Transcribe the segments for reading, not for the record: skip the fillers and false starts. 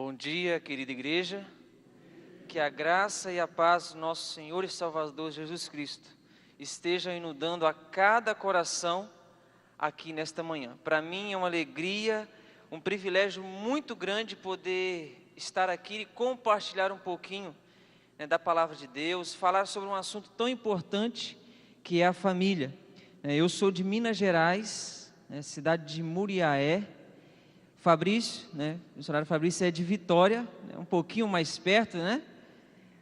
Bom dia, querida igreja. Que a graça e a paz do nosso Senhor e Salvador Jesus Cristo estejam inundando a cada coração aqui nesta manhã. Para mim é uma alegria, um privilégio muito grande poder estar aqui e compartilhar um pouquinho, da palavra de Deus, falar sobre um assunto tão importante que é a família. Eu sou de Minas Gerais, cidade de Muriaé. Fabrício, o missionário Fabrício é de Vitória, um pouquinho mais perto,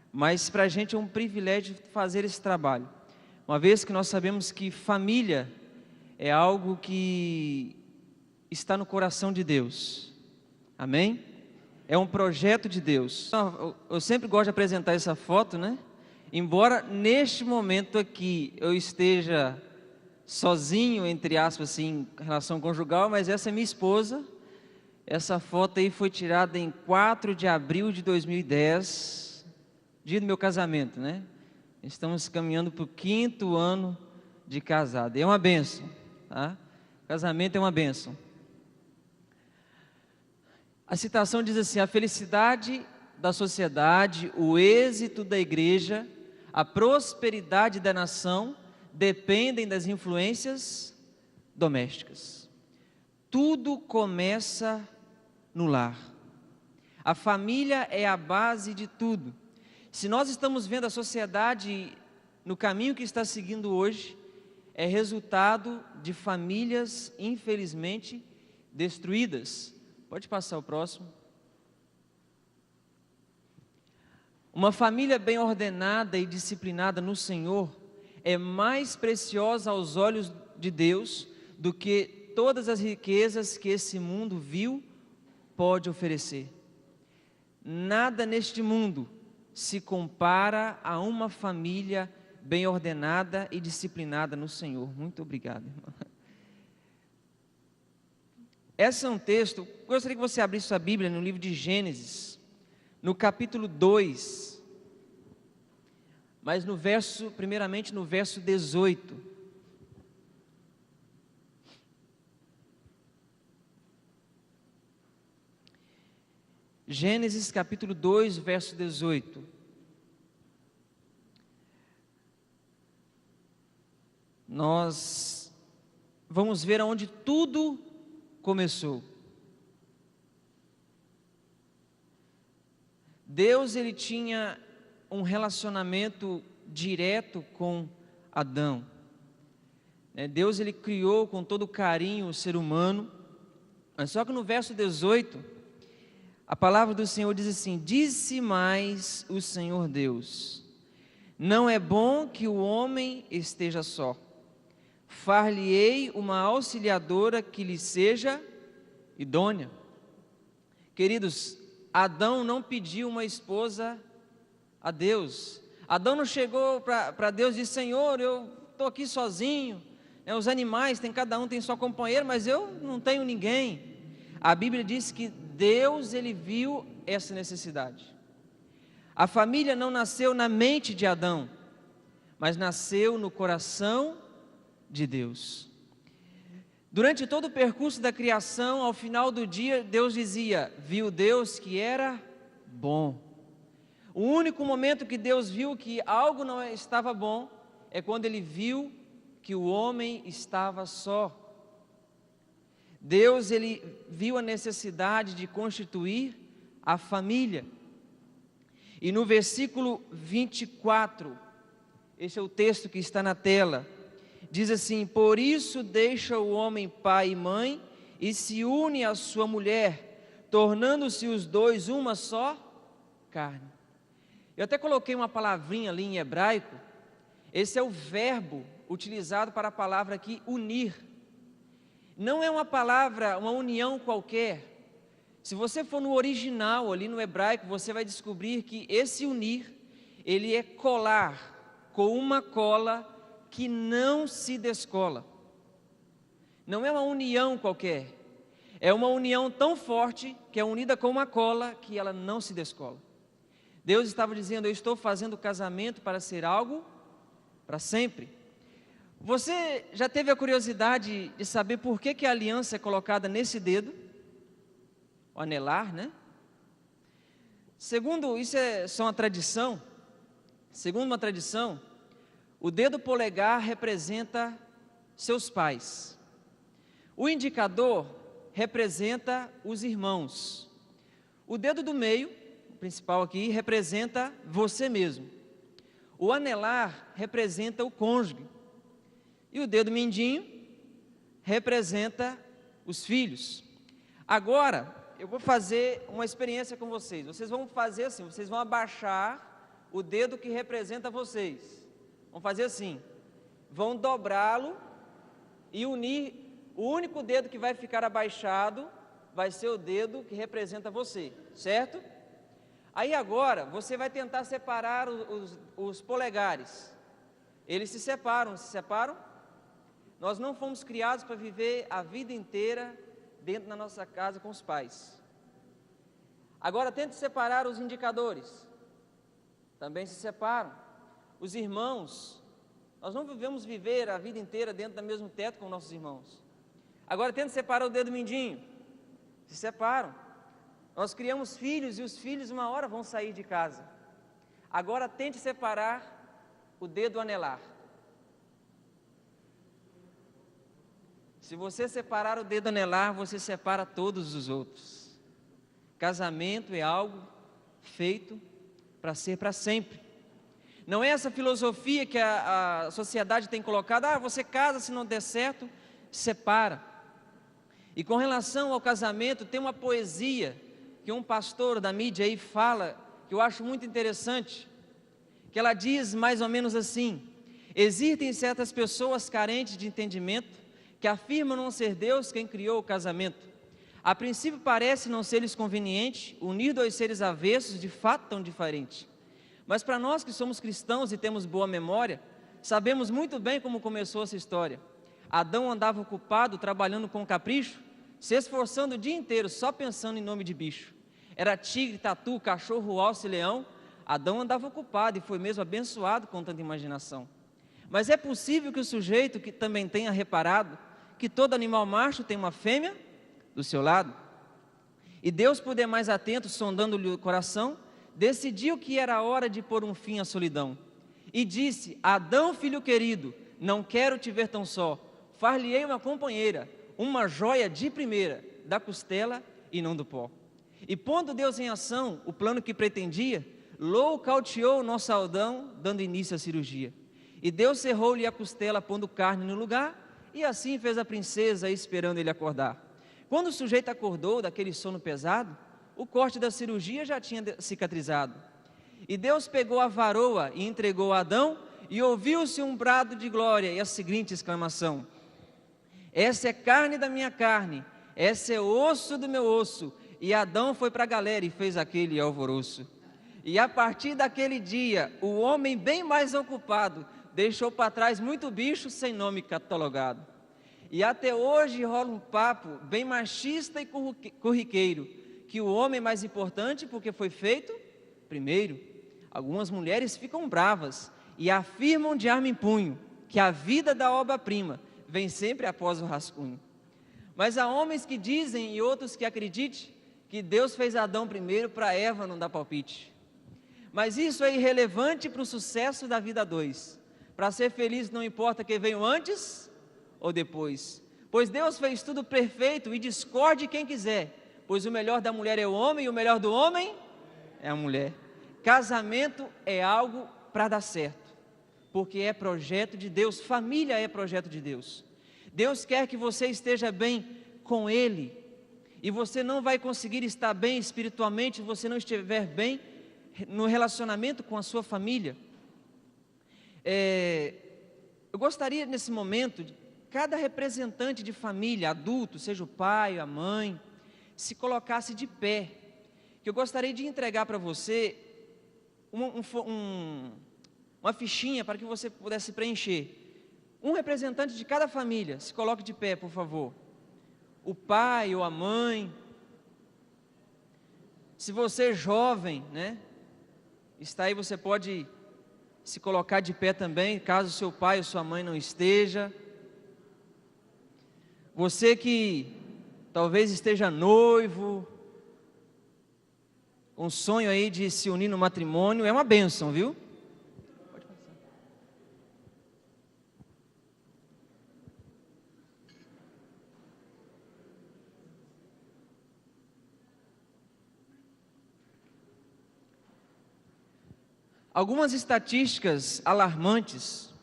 mas para a gente é um privilégio fazer esse trabalho, uma vez que nós sabemos que família é algo que está no coração de Deus, amém? É um projeto de Deus. Eu sempre gosto de apresentar essa foto, embora neste momento aqui eu esteja sozinho, entre aspas, assim, em relação conjugal, mas essa é minha esposa. Essa foto aí foi tirada em 4 de abril de 2010, dia do meu casamento, Estamos caminhando para o 5º ano de casado. É uma bênção, tá? Casamento é uma bênção. A citação diz assim: a felicidade da sociedade, o êxito da igreja, a prosperidade da nação dependem das influências domésticas. Tudo começa no lar. A família é a base de tudo. Se nós estamos vendo a sociedade no caminho que está seguindo hoje, é resultado de famílias, infelizmente, destruídas. Pode passar o próximo. Uma família bem ordenada e disciplinada no Senhor é mais preciosa aos olhos de Deus do que todas as riquezas que esse mundo vil pode oferecer. Nada neste mundo se compara a uma família bem ordenada e disciplinada no Senhor. Muito obrigado, irmão. Esse é um texto, gostaria que você abrisse sua Bíblia no livro de Gênesis, no capítulo 2, mas primeiramente no verso 18. Gênesis capítulo 2, verso 18. Nós vamos ver aonde tudo começou. Deus, ele tinha um relacionamento direto com Adão. Deus, ele criou com todo carinho o ser humano, mas só que no verso 18, a palavra do Senhor diz assim: disse mais o Senhor Deus: não é bom que o homem esteja só, far-lhe-ei uma auxiliadora que lhe seja idônea. Queridos, Adão não pediu uma esposa a Deus. Adão não chegou para Deus e disse: Senhor, eu estou aqui sozinho, os animais, cada um tem sua companheira, mas eu não tenho ninguém. A Bíblia diz que Deus, ele viu essa necessidade. A família não nasceu na mente de Adão, mas nasceu no coração de Deus. Durante todo o percurso da criação, ao final do dia, Deus dizia: viu Deus que era bom. O único momento que Deus viu que algo não estava bom é quando ele viu que o homem estava só. Deus, ele viu a necessidade de constituir a família. E no versículo 24, esse é o texto que está na tela, diz assim: por isso deixa o homem pai e mãe e se une à sua mulher, tornando-se os dois uma só carne. Eu até coloquei uma palavrinha ali em hebraico. Esse é o verbo utilizado para a palavra aqui, unir. Não é uma palavra, uma união qualquer. Se você for no original, ali no hebraico, você vai descobrir que esse unir, ele é colar com uma cola que não se descola. Não é uma união qualquer. É uma união tão forte que é unida com uma cola que ela não se descola. Deus estava dizendo: eu estou fazendo o casamento para ser algo para sempre. Você já teve a curiosidade de saber por que a aliança é colocada nesse dedo? O anelar, Só uma tradição. Segundo uma tradição, o dedo polegar representa seus pais. O indicador representa os irmãos. O dedo do meio, o principal aqui, representa você mesmo. O anelar representa o cônjuge. E o dedo mindinho representa os filhos. Agora, eu vou fazer uma experiência com vocês. Vocês vão fazer assim, vocês vão abaixar o dedo que representa vocês. Vão fazer assim, vão dobrá-lo e unir. O único dedo que vai ficar abaixado vai ser o dedo que representa você, certo? Aí agora, você vai tentar separar os polegares. Eles se separam, Nós não fomos criados para viver a vida inteira dentro da nossa casa com os pais. Agora tente separar os indicadores. Também se separam. Os irmãos, nós não vivemos viver a vida inteira dentro do mesmo teto com nossos irmãos. Agora tente separar o dedo mindinho. Se separam. Nós criamos filhos e os filhos uma hora vão sair de casa. Agora tente separar o dedo anelar. Se você separar o dedo anelar, você separa todos os outros. Casamento é algo feito para ser para sempre. Não é essa filosofia que a sociedade tem colocado, você casa, se não der certo, separa. E com relação ao casamento, tem uma poesia que um pastor da mídia aí fala, que eu acho muito interessante, que ela diz mais ou menos assim: existem certas pessoas carentes de entendimento, que afirmam não ser Deus quem criou o casamento. A princípio parece não ser-lhes conveniente unir dois seres avessos de fato tão diferentes. Mas para nós que somos cristãos e temos boa memória, sabemos muito bem como começou essa história. Adão andava ocupado trabalhando com capricho, se esforçando o dia inteiro só pensando em nome de bicho. Era tigre, tatu, cachorro, alce e leão. Adão andava ocupado e foi mesmo abençoado com tanta imaginação. Mas é possível que o sujeito que também tenha reparado que todo animal macho tem uma fêmea do seu lado. E Deus, por demais atento, sondando-lhe o coração, decidiu que era hora de pôr um fim à solidão. E disse: Adão, filho querido, não quero te ver tão só. Far-lhe-ei uma companheira, uma joia de primeira, da costela e não do pó. E pondo Deus em ação o plano que pretendia, loucauteou o nosso Adão, dando início à cirurgia. E Deus cerrou-lhe a costela, pondo carne no lugar, e assim fez a princesa, esperando ele acordar. Quando o sujeito acordou daquele sono pesado, o corte da cirurgia já tinha cicatrizado. E Deus pegou a varoa e entregou a Adão, e ouviu-se um brado de glória e a seguinte exclamação: essa é carne da minha carne, essa é osso do meu osso. E Adão foi para a galera e fez aquele alvoroço. E a partir daquele dia, o homem bem mais ocupado deixou para trás muito bicho sem nome catalogado. E até hoje rola um papo bem machista e corriqueiro, que o homem é mais importante porque foi feito primeiro. Algumas mulheres ficam bravas e afirmam de arma em punho que a vida da obra-prima vem sempre após o rascunho. Mas há homens que dizem e outros que acreditem que Deus fez Adão primeiro para Eva não dar palpite. Mas isso é irrelevante para o sucesso da vida a dois. Para ser feliz não importa quem veio antes ou depois, pois Deus fez tudo perfeito e discorde quem quiser, pois o melhor da mulher é o homem e o melhor do homem é a mulher. Casamento é algo para dar certo, porque é projeto de Deus, família é projeto de Deus. Deus quer que você esteja bem com Ele, e você não vai conseguir estar bem espiritualmente se você não estiver bem no relacionamento com a sua família. Eu gostaria nesse momento, cada representante de família, adulto, seja o pai, a mãe, se colocasse de pé, que eu gostaria de entregar para você uma fichinha para que você pudesse preencher. Um representante de cada família, se coloque de pé, por favor. O pai ou a mãe. Se você é jovem, está aí, você pode se colocar de pé também, caso seu pai ou sua mãe não esteja. Você que talvez esteja noivo, um sonho aí de se unir no matrimônio, é uma bênção, viu? Pode passar. Algumas estatísticas alarmantes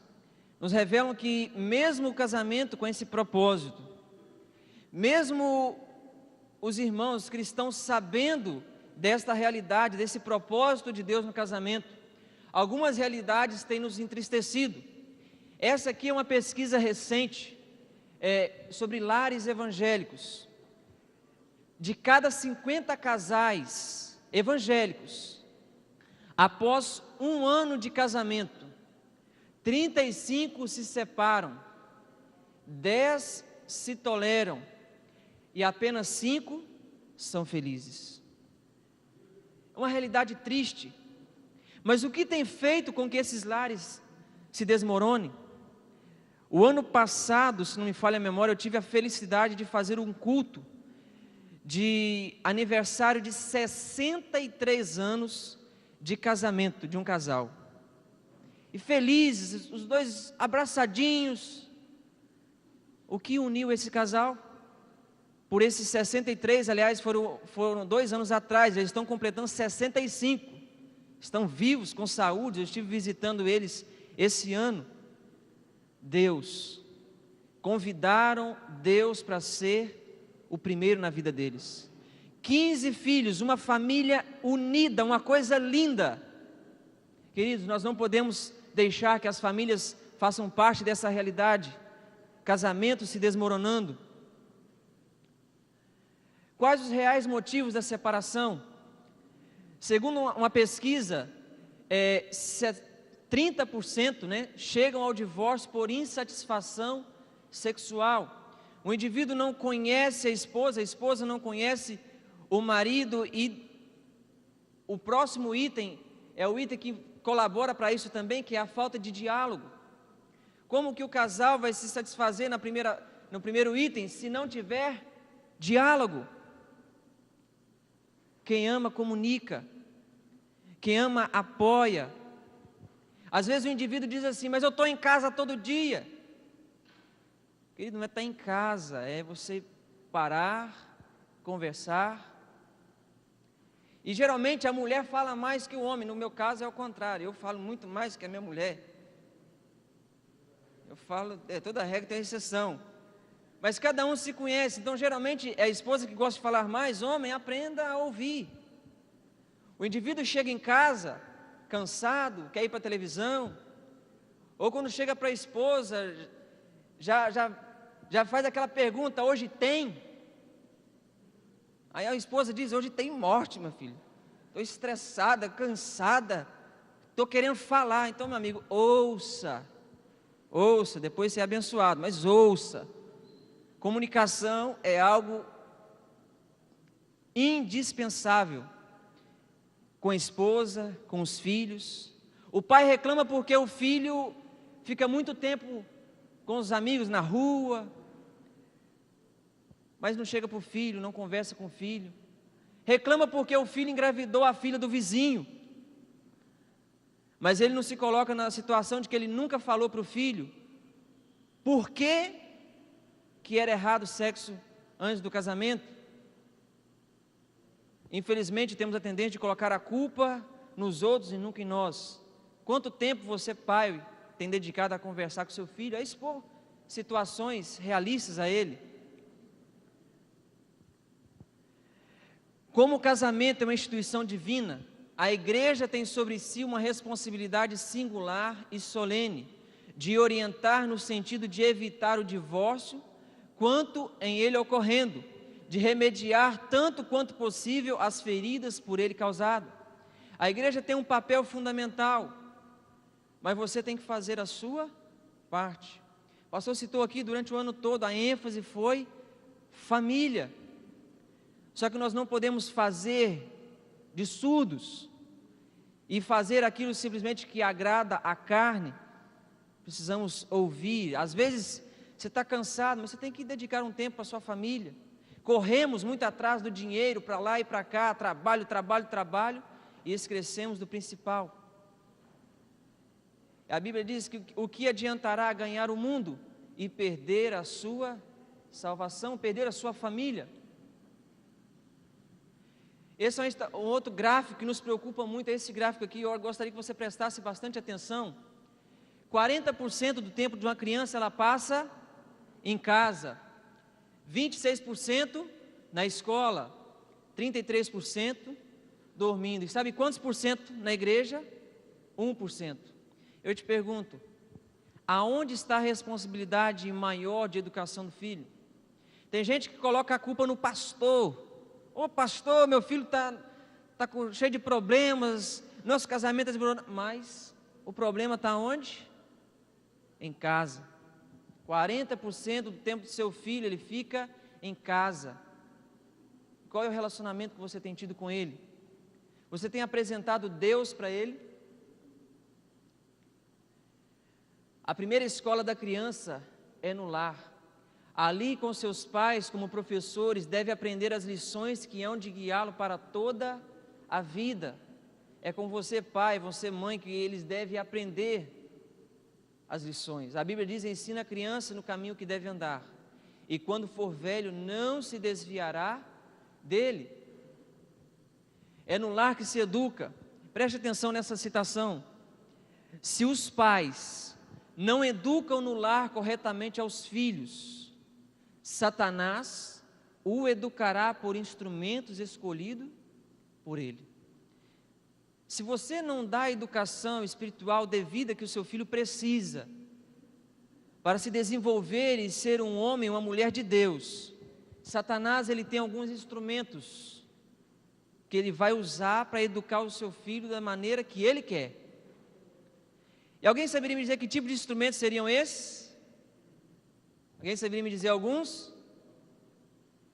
nos revelam que mesmo o casamento com esse propósito, mesmo os irmãos cristãos sabendo desta realidade, desse propósito de Deus no casamento, algumas realidades têm nos entristecido. Essa aqui é uma pesquisa recente sobre lares evangélicos. De cada 50 casais evangélicos, após um ano de casamento, 35 se separam, 10 se toleram e apenas 5 são felizes. É uma realidade triste, mas o que tem feito com que esses lares se desmoronem? O ano passado, se não me falha a memória, eu tive a felicidade de fazer um culto de aniversário de 63 anos de casamento de um casal. E felizes, os dois abraçadinhos. O que uniu esse casal? Por esses 63, aliás, foram 2 anos atrás, eles estão completando 65. Estão vivos, com saúde, eu estive visitando eles esse ano. Deus. Convidaram Deus para ser o primeiro na vida deles. 15 filhos, uma família unida, uma coisa linda. Queridos, nós não podemos deixar que as famílias façam parte dessa realidade. Casamentos se desmoronando. Quais os reais motivos da separação? Segundo uma pesquisa, 30% chegam ao divórcio por insatisfação sexual. O indivíduo não conhece a esposa não conhece o marido, e o próximo item é o item que colabora para isso também, que é a falta de diálogo. Como que o casal vai se satisfazer no primeiro item se não tiver diálogo? Quem ama comunica, quem ama apoia. Às vezes o indivíduo diz assim: mas eu estou em casa todo dia. Querido, não é estar em casa, é você parar, conversar. E geralmente a mulher fala mais que o homem. No meu caso é o contrário, eu falo muito mais que a minha mulher. Eu falo, toda regra tem exceção, mas cada um se conhece. Então geralmente é a esposa que gosta de falar mais. Homem, aprenda a ouvir. O indivíduo chega em casa cansado, quer ir para a televisão, ou quando chega para a esposa já faz aquela pergunta: hoje tem? Aí a esposa diz: hoje tem morte, meu filho. Estou estressada, cansada, estou querendo falar. Então, meu amigo, ouça, depois você é abençoado, mas ouça. Comunicação é algo indispensável com a esposa, com os filhos. O pai reclama porque o filho fica muito tempo com os amigos na rua, mas não chega para o filho, não conversa com o filho. Reclama porque o filho engravidou a filha do vizinho, mas ele não se coloca na situação de que ele nunca falou para o filho por que era errado o sexo antes do casamento. Infelizmente temos a tendência de colocar a culpa nos outros e nunca em nós. Quanto tempo você, pai, tem dedicado a conversar com seu filho, a expor situações realistas a ele? Como o casamento é uma instituição divina, a igreja tem sobre si uma responsabilidade singular e solene, de orientar no sentido de evitar o divórcio, quanto em ele ocorrendo, de remediar tanto quanto possível as feridas por ele causado. A igreja tem um papel fundamental, mas você tem que fazer a sua parte. O pastor citou aqui durante o ano todo, a ênfase foi família. Só que nós não podemos fazer de surdos e fazer aquilo simplesmente que agrada a carne. Precisamos ouvir. Às vezes você está cansado, mas você tem que dedicar um tempo para a sua família. corremos muito atrás do dinheiro, para lá e para cá, trabalho, trabalho, trabalho, e esquecemos do principal. A Bíblia diz que o que adiantará ganhar o mundo e perder a sua salvação, perder a sua família? Esse é um outro gráfico que nos preocupa muito, é esse gráfico aqui. Eu gostaria que você prestasse bastante atenção. 40% do tempo de uma criança ela passa em casa, 26% na escola, 33% dormindo. E sabe quantos por cento na igreja? 1%. Eu te pergunto, aonde está a responsabilidade maior de educação do filho? Tem gente que coloca a culpa no pastor. Ô pastor, meu filho está cheio de problemas, nosso casamento está desmoronando. Mas o problema está onde? Em casa. 40% do tempo do seu filho ele fica em casa. Qual é o relacionamento que você tem tido com ele? Você tem apresentado Deus para ele? A primeira escola da criança é no lar. Ali com seus pais, como professores, deve aprender as lições que hão de guiá-lo para toda a vida. É com você, pai, você, mãe, que eles devem aprender as lições. A Bíblia diz: ensina a criança no caminho que deve andar, e quando for velho não se desviará dele. É no lar que se educa. Preste atenção nessa citação. Se os pais não educam no lar corretamente aos filhos, Satanás o educará por instrumentos escolhidos por ele. Se você não dá a educação espiritual devida que o seu filho precisa para se desenvolver e ser um homem, uma mulher de Deus, Satanás ele tem alguns instrumentos que ele vai usar para educar o seu filho da maneira que ele quer. E alguém saberia me dizer que tipo de instrumentos seriam esses? Alguém saberia me dizer alguns?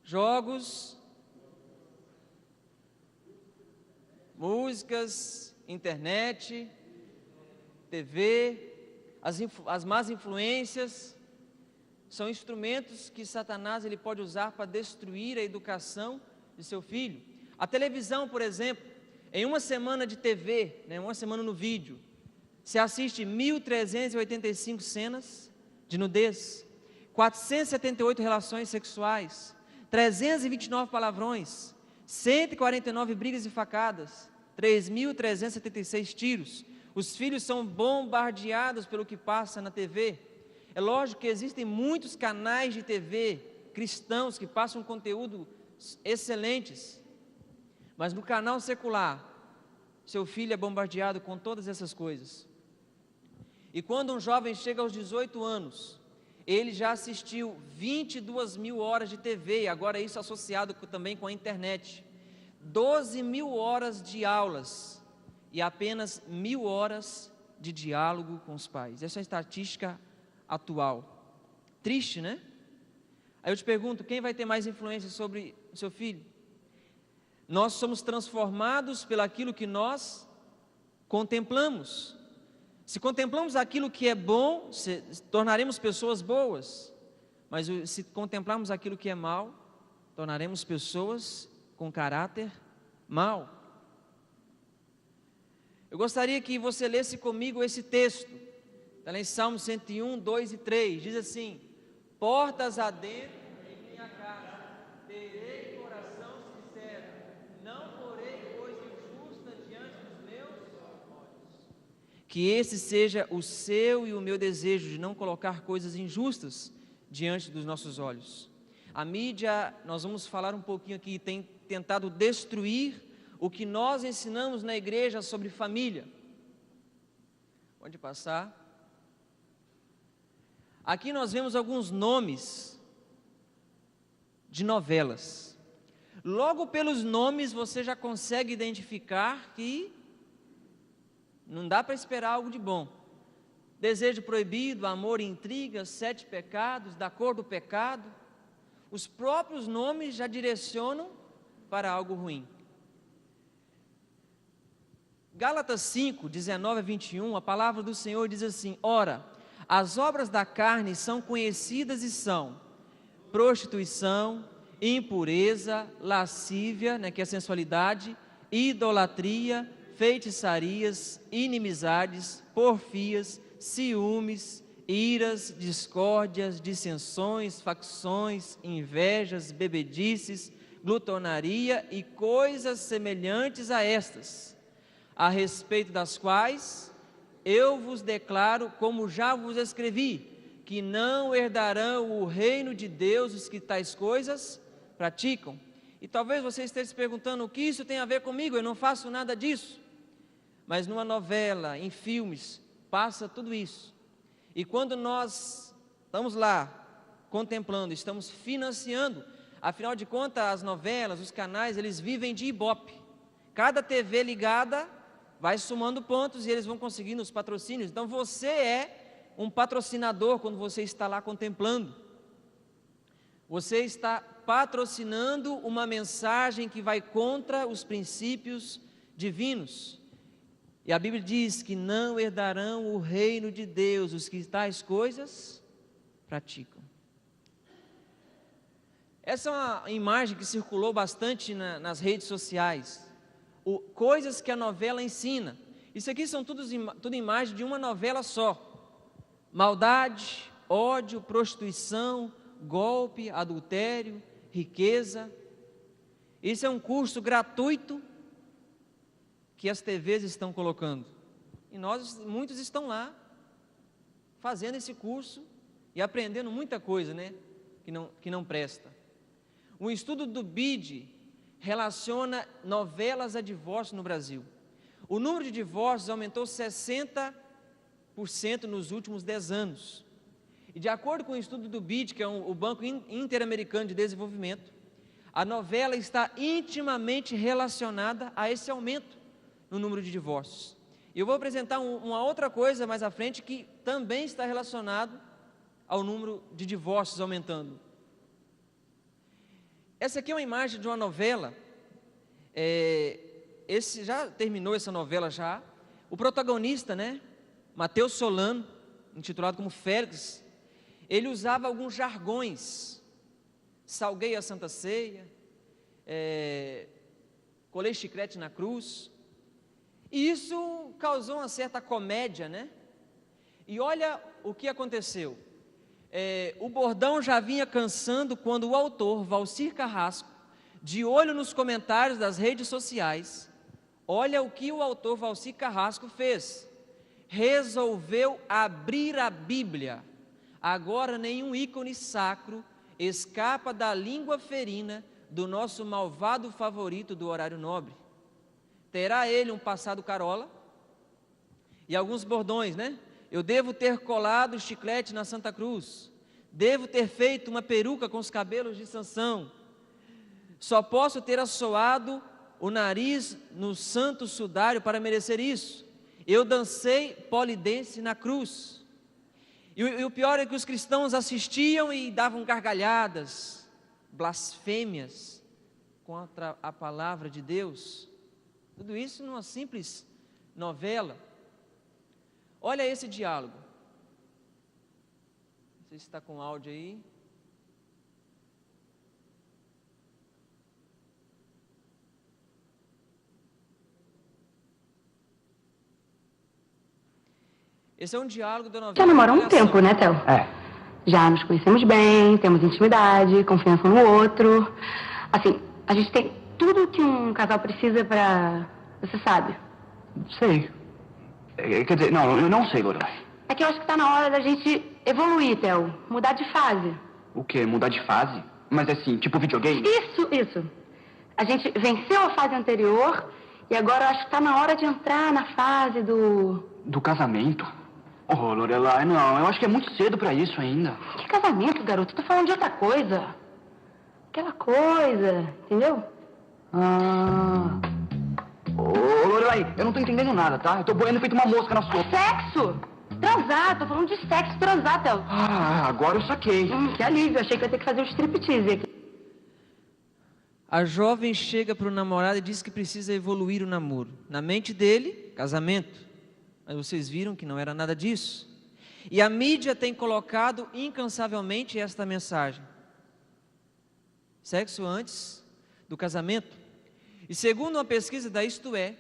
Jogos, músicas, internet, TV, as más influências, são instrumentos que Satanás ele pode usar para destruir a educação de seu filho. A televisão, por exemplo, em uma semana de TV, uma semana no vídeo, se assiste 1.385 cenas de nudez, 478 relações sexuais, 329 palavrões, 149 brigas e facadas, 3.376 tiros. Os filhos são bombardeados pelo que passa na TV. É lógico que existem muitos canais de TV cristãos que passam conteúdo excelentes, mas no canal secular, seu filho é bombardeado com todas essas coisas. E quando um jovem chega aos 18 anos, ele já assistiu 22 mil horas de TV, agora isso associado também com a internet, 12 mil horas de aulas e apenas 1.000 horas de diálogo com os pais. Essa é a estatística atual. Triste, né? Aí eu te pergunto, quem vai ter mais influência sobre o seu filho? Nós somos transformados pelaquilo que nós contemplamos. Se contemplamos aquilo que é bom, tornaremos pessoas boas. Mas se contemplarmos aquilo que é mal, tornaremos pessoas com caráter mau. Eu gostaria que você lesse comigo esse texto. Está lá em Salmo 101, 2 e 3. Diz assim: portas adentro em minha casa, terei coração sincero, não porei coisa injusta diante dos meus olhos. Que esse seja o seu e o meu desejo, de não colocar coisas injustas diante dos nossos olhos. A mídia, nós vamos falar um pouquinho aqui, tem tentado destruir o que nós ensinamos na igreja sobre família. Pode passar. Aqui nós vemos alguns nomes de novelas. Logo pelos nomes você já consegue identificar que não dá para esperar algo de bom. Desejo proibido, amor e intriga, 7 pecados, da cor do pecado. Os próprios nomes já direcionam para algo ruim. Gálatas 5, 19 a 21, a palavra do Senhor diz assim: ora, as obras da carne são conhecidas e são prostituição, impureza, lascívia, né, que é a sensualidade, idolatria, feitiçarias, inimizades, porfias, ciúmes, iras, discórdias, dissensões, facções, invejas, bebedices, glutonaria e coisas semelhantes a estas, a respeito das quais eu vos declaro, como já vos escrevi, que não herdarão o reino de Deus os que tais coisas praticam. E talvez você esteja se perguntando: o que isso tem a ver comigo? Eu não faço nada disso. Mas numa novela, em filmes, passa tudo isso. E quando nós estamos lá contemplando, estamos financiando, afinal de contas as novelas, os canais, eles vivem de ibope. Cada TV ligada vai somando pontos e eles vão conseguindo os patrocínios. Então você é um patrocinador quando você está lá contemplando. Você está patrocinando uma mensagem que vai contra os princípios divinos. E a Bíblia diz que não herdarão o reino de Deus os que tais coisas praticam. Essa é uma imagem que circulou bastante nas redes sociais. Coisas que a novela ensina. Isso aqui são tudo imagens de uma novela só. Maldade, ódio, prostituição, golpe, adultério, riqueza. Isso é um curso gratuito que as TVs estão colocando. E muitos estão lá fazendo esse curso e aprendendo muita coisa, né? Que não presta. Um estudo do BID relaciona novelas a divórcio no Brasil. O número de divórcios aumentou 60% nos últimos 10 anos. E de acordo com o estudo do BID, que é o Banco Interamericano de Desenvolvimento, a novela está intimamente relacionada a esse aumento no número de divórcios. E eu vou apresentar uma outra coisa mais à frente que também está relacionado ao número de divórcios aumentando. Essa aqui é uma imagem de uma novela. Já terminou essa novela já. O protagonista, né, Matheus Solano, intitulado como Félix, ele usava alguns jargões. Salguei a Santa Ceia, colei chiclete na cruz. E isso causou uma certa comédia, né? E olha o que aconteceu. O bordão já vinha cansando quando o autor, Valcir Carrasco, de olho nos comentários das redes sociais, olha o que o autor Valcir Carrasco fez. Resolveu abrir a Bíblia. Agora nenhum ícone sacro escapa da língua ferina do nosso malvado favorito do horário nobre. Terá ele um passado carola e alguns bordões, né? Eu devo ter colado chiclete na Santa Cruz, devo ter feito uma peruca com os cabelos de Sansão, só posso ter assoado o nariz no santo sudário para merecer isso. Eu dancei polidense na cruz. E o pior é que os cristãos assistiam e davam gargalhadas, blasfêmias contra a palavra de Deus. Tudo isso numa simples novela. Olha esse diálogo. Não sei se está com áudio aí. Esse é um diálogo da novela. Já namora um tempo, né, Theo? Já nos conhecemos bem, temos intimidade, confiança um no outro. Assim, a gente tem tudo que um casal precisa pra... Você sabe? Sei. Quer dizer, não, eu não sei, Lorelai. É que eu acho que tá na hora da gente evoluir, Theo. Mudar de fase. O quê? Mudar de fase? Mas assim, tipo videogame? Isso. A gente venceu a fase anterior e agora eu acho que tá na hora de entrar na fase do... Do casamento? Oh, Lorelai, não. Eu acho que é muito cedo pra isso ainda. Que casamento, garoto? Tô falando de outra coisa. Aquela coisa, entendeu? Ô, Lorelai, eu não tô entendendo nada, tá? Eu tô boiando feito uma mosca na sopa. Sexo! Transar, tô falando de sexo, transar, Theo. Agora eu saquei. Que alívio, achei que ia ter que fazer um striptease aqui. A jovem chega para o namorado e diz que precisa evoluir o namoro. Na mente dele, casamento. Mas vocês viram que não era nada disso. E a mídia tem colocado incansavelmente esta mensagem. Sexo antes do casamento. E segundo uma pesquisa da Isto É,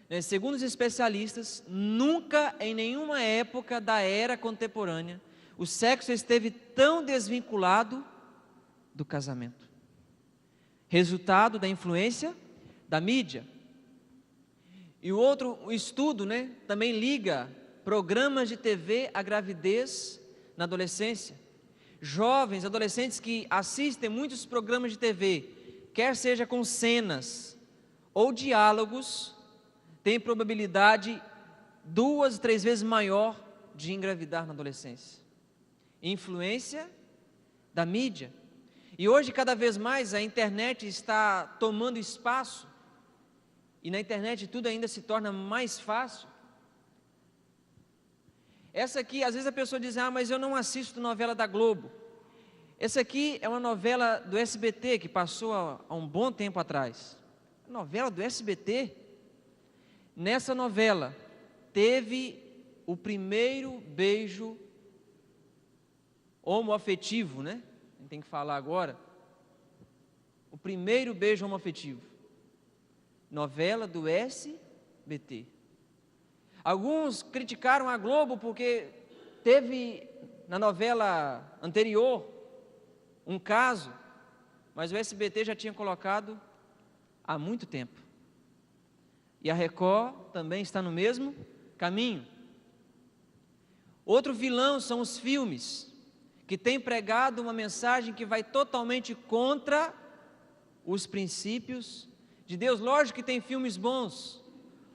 né, segundo os especialistas, nunca em nenhuma época da era contemporânea o sexo esteve tão desvinculado do casamento. Resultado da influência da mídia. E o outro estudo, né, também liga programas de TV à gravidez na adolescência. Jovens, adolescentes que assistem muitos programas de TV, quer seja com cenas ou diálogos, têm probabilidade 2, 3 vezes maior de engravidar na adolescência. Influência da mídia. E hoje, cada vez mais, a internet está tomando espaço, e na internet tudo ainda se torna mais fácil. Essa aqui, às vezes a pessoa diz, mas eu não assisto novela da Globo. Essa aqui é uma novela do SBT, que passou há um bom tempo atrás. A novela do SBT. Nessa novela, teve o primeiro beijo homoafetivo, né? A gente tem que falar agora. O primeiro beijo homoafetivo. Novela do SBT. Alguns criticaram a Globo porque teve na novela anterior um caso, mas o SBT já tinha colocado há muito tempo. E a Record também está no mesmo caminho. Outro vilão são os filmes, que têm pregado uma mensagem que vai totalmente contra os princípios de Deus. Lógico que tem filmes bons.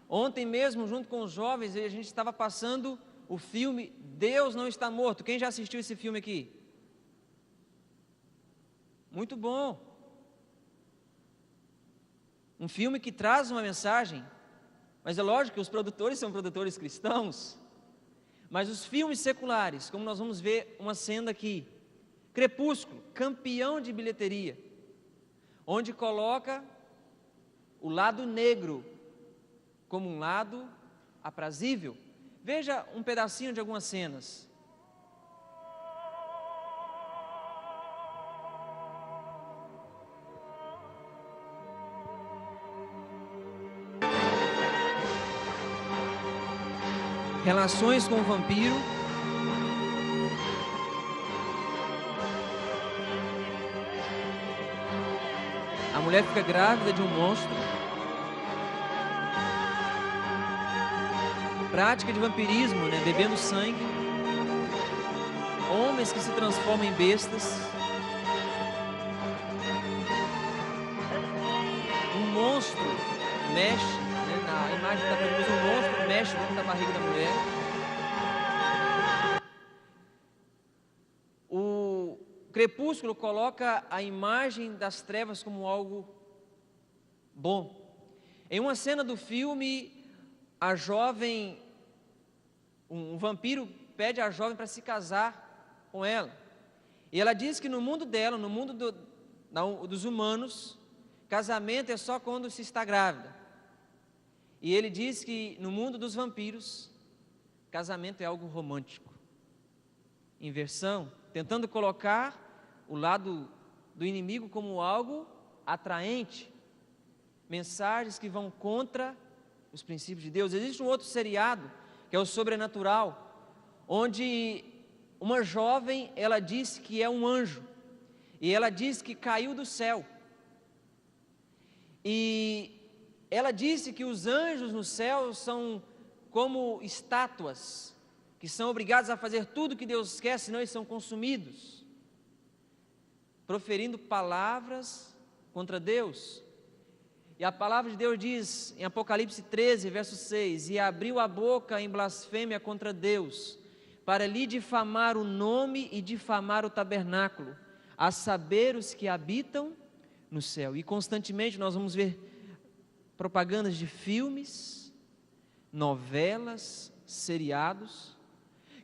Ontem mesmo, junto com os jovens, a gente estava passando o filme Deus Não Está Morto. Quem já assistiu esse filme aqui? Muito bom. Um filme que traz uma mensagem, mas é lógico que os produtores são produtores cristãos. Mas os filmes seculares, como nós vamos ver uma cena aqui, Crepúsculo, campeão de bilheteria, onde coloca o lado negro como um lado aprazível. Veja um pedacinho de algumas cenas. Relações com o vampiro. A mulher fica grávida de um monstro. Prática de vampirismo, né? Bebendo sangue. Homens que se transformam em bestas. Um monstro mexe, né? Na imagem da Crepúsculo, um monstro mexe dentro da barriga da mulher. O Crepúsculo coloca a imagem das trevas como algo bom. Em uma cena do filme, a jovem, um vampiro pede à jovem para se casar com ela. E ela diz que no mundo dela, no mundo dos humanos, casamento é só quando se está grávida. E ele diz que no mundo dos vampiros, casamento é algo romântico. Inversão, tentando colocar o lado do inimigo como algo atraente. Mensagens que vão contra os princípios de Deus. Existe um outro seriado, que é o Sobrenatural, onde uma jovem, ela disse que é um anjo, e ela diz que caiu do céu, e ela disse que os anjos no céu são como estátuas, que são obrigados a fazer tudo o que Deus quer, senão eles são consumidos, proferindo palavras contra Deus. E a palavra de Deus diz em Apocalipse 13, verso 6, e abriu a boca em blasfêmia contra Deus, para lhe difamar o nome e difamar o tabernáculo, a saber os que habitam no céu. E constantemente nós vamos ver propagandas de filmes, novelas, seriados,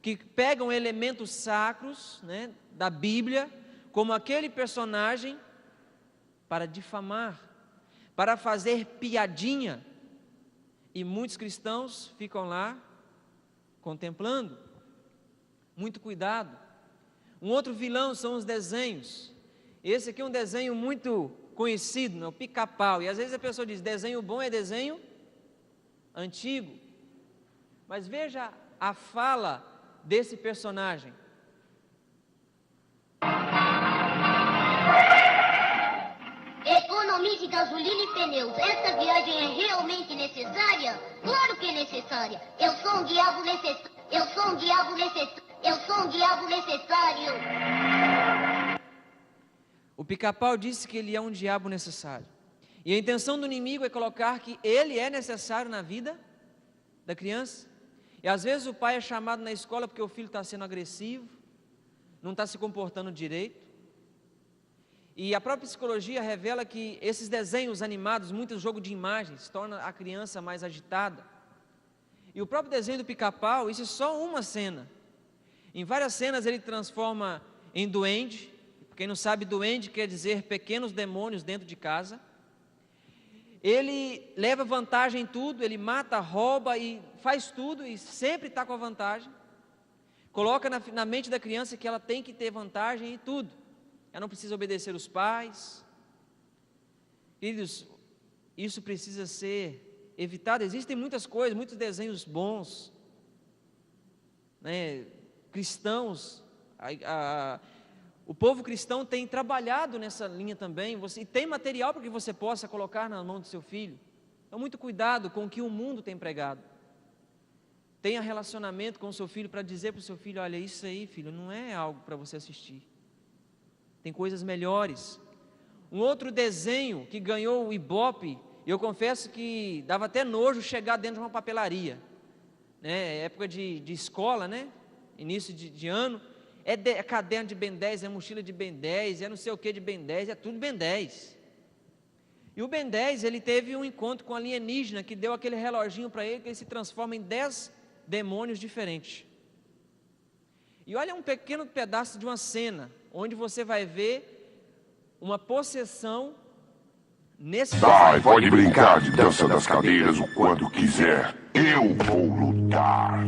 que pegam elementos sacros, né, da Bíblia, como aquele personagem, para difamar, para fazer piadinha, e muitos cristãos ficam lá contemplando. Muito cuidado. Um outro vilão são os desenhos, Esse aqui é um desenho muito conhecido, né? O Pica-Pau. E às vezes a pessoa diz, desenho bom é desenho antigo. Mas veja a fala desse personagem. Economize gasolina e pneus. Essa viagem é realmente necessária? Claro que é necessária. Eu sou um diabo necessário. Eu sou um diabo necessário. Eu sou um diabo necessário. O Pica-Pau disse que ele é um diabo necessário. E a intenção do inimigo é colocar que ele é necessário na vida da criança. E às vezes o pai é chamado na escola porque o filho está sendo agressivo, não está se comportando direito. E a própria psicologia revela que esses desenhos animados, muito jogo de imagens, torna a criança mais agitada. E o próprio desenho do Pica-Pau, isso é só uma cena. Em várias cenas ele transforma em duende. Quem não sabe, duende quer dizer pequenos demônios dentro de casa. Ele leva vantagem em tudo, ele mata, rouba e faz tudo e sempre está com a vantagem. Coloca na mente da criança que ela tem que ter vantagem em tudo. Ela não precisa obedecer os pais. Queridos, isso precisa ser evitado. Existem muitas coisas, muitos desenhos bons, né, cristãos. O povo cristão tem trabalhado nessa linha também. E tem material para que você possa colocar na mão do seu filho. Então, muito cuidado com o que o mundo tem pregado. Tenha relacionamento com o seu filho para dizer para o seu filho: olha, isso aí, filho, não é algo para você assistir. Tem coisas melhores. Um outro desenho que ganhou o Ibope, eu confesso que dava até nojo chegar dentro de uma papelaria, né? Época de escola, né? Início de ano, é caderno de Ben 10, é mochila de Ben 10, é não sei o que de Ben 10, é tudo Ben 10. E o Ben 10, ele teve um encontro com um alienígena que deu aquele reloginho para ele, que ele se transforma em 10 demônios diferentes. E olha um pequeno pedaço de uma cena, onde você vai ver uma possessão nesse... Vai, pode brincar de dança das cadeiras o quanto quiser. Eu vou lutar.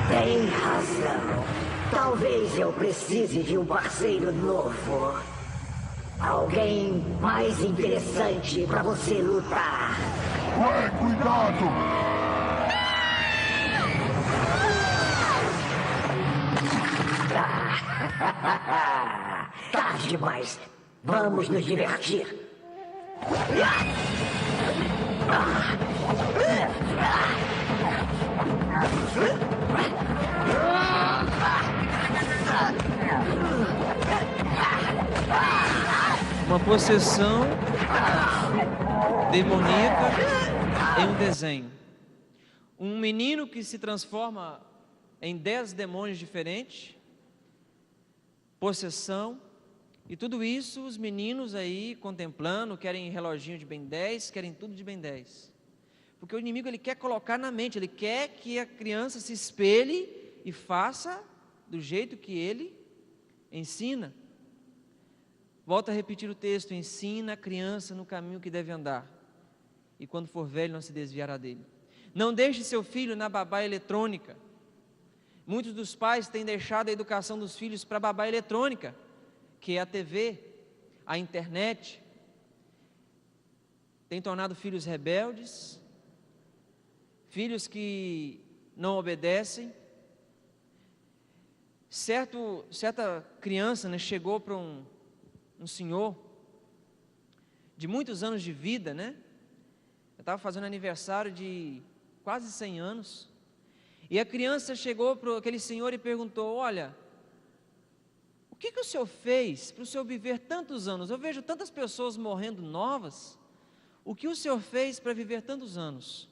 Tem razão. Talvez eu precise de um parceiro novo. Alguém mais interessante para você lutar. Ué, cuidado! Tarde demais. Vamos nos divertir. Uma possessão demoníaca em um desenho. Um menino que se transforma em 10 demônios diferentes, possessão, e tudo isso os meninos aí contemplando, querem reloginho de Ben 10, querem tudo de Ben 10. Porque o inimigo, ele quer colocar na mente, ele quer que a criança se espelhe e faça do jeito que ele ensina. Volto a repetir o texto: ensina a criança no caminho que deve andar, e quando for velho não se desviará dele. Não deixe seu filho na babá eletrônica. Muitos dos pais têm deixado a educação dos filhos para a babá eletrônica, que é a TV, a internet. Tem tornado filhos rebeldes, filhos não obedecem. Certa criança, né, chegou para um senhor de muitos anos de vida, né? Eu estava fazendo aniversário de quase 100 anos, e a criança chegou para aquele senhor e perguntou: olha, o que o senhor fez para o senhor viver tantos anos? Eu vejo tantas pessoas morrendo novas, o que o senhor fez para viver tantos anos?